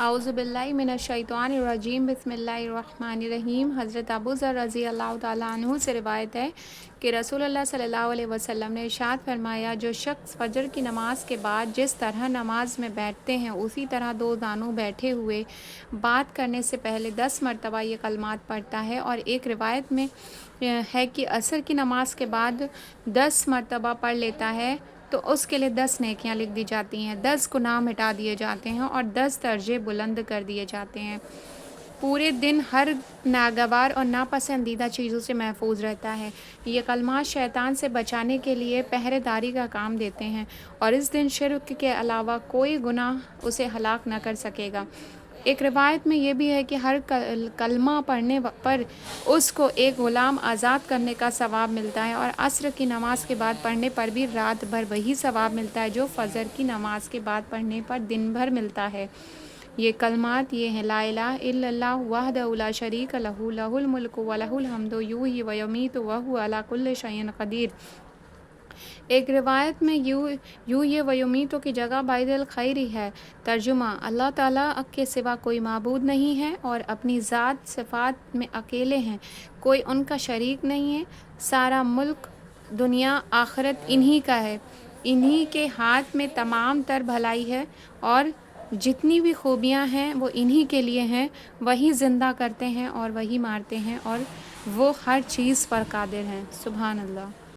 اعوذ باللہ من الشیطان الرجیم بسم اللہ الرحمن الرحیم۔ حضرت ابو ذر رضی اللہ تعالیٰ عنہ سے روایت ہے کہ رسول اللہ صلی اللہ علیہ وسلم نے ارشاد فرمایا، جو شخص فجر کی نماز کے بعد جس طرح نماز میں بیٹھتے ہیں اسی طرح دو زانوں بیٹھے ہوئے بات کرنے سے پہلے 10 مرتبہ یہ کلمات پڑھتا ہے، اور ایک روایت میں ہے کہ عصر کی نماز کے بعد 10 مرتبہ پڑھ لیتا ہے تو اس کے لیے 10 نیکیاں لکھ دی جاتی ہیں، 10 گناہ مٹا دیے جاتے ہیں اور 10 درجے بلند کر دیے جاتے ہیں۔ پورے دن ہر ناگوار اور ناپسندیدہ چیزوں سے محفوظ رہتا ہے۔ یہ کلمات شیطان سے بچانے کے لیے پہرے داری کا کام دیتے ہیں، اور اس دن شرک کے علاوہ کوئی گناہ اسے ہلاک نہ کر سکے گا۔ ایک روایت میں یہ بھی ہے کہ ہر کلمہ پڑھنے پر اس کو ایک غلام آزاد کرنے کا ثواب ملتا ہے، اور عصر کی نماز کے بعد پڑھنے پر بھی رات بھر وہی ثواب ملتا ہے جو فجر کی نماز کے بعد پڑھنے پر دن بھر ملتا ہے۔ یہ کلمات یہ ہیں: لا الہ الا اللہ وحدہ لا شریک لہ لہ الملک ولہ الحمد یحیی ویمیت وہو علی کل شیء قدیر۔ ایک روایت میں یحیی ویمیت کی جگہ بعید الخیری ہے۔ ترجمہ: اللہ تعالیٰ کے سوا کوئی معبود نہیں ہے اور اپنی ذات صفات میں اکیلے ہیں، کوئی ان کا شریک نہیں ہے۔ سارا ملک، دنیا، آخرت انہی کا ہے، انہی کے ہاتھ میں تمام تر بھلائی ہے، اور جتنی بھی خوبیاں ہیں وہ انہی کے لیے ہیں۔ وہی زندہ کرتے ہیں اور وہی مارتے ہیں، اور وہ ہر چیز پر قادر ہیں۔ سبحان اللہ۔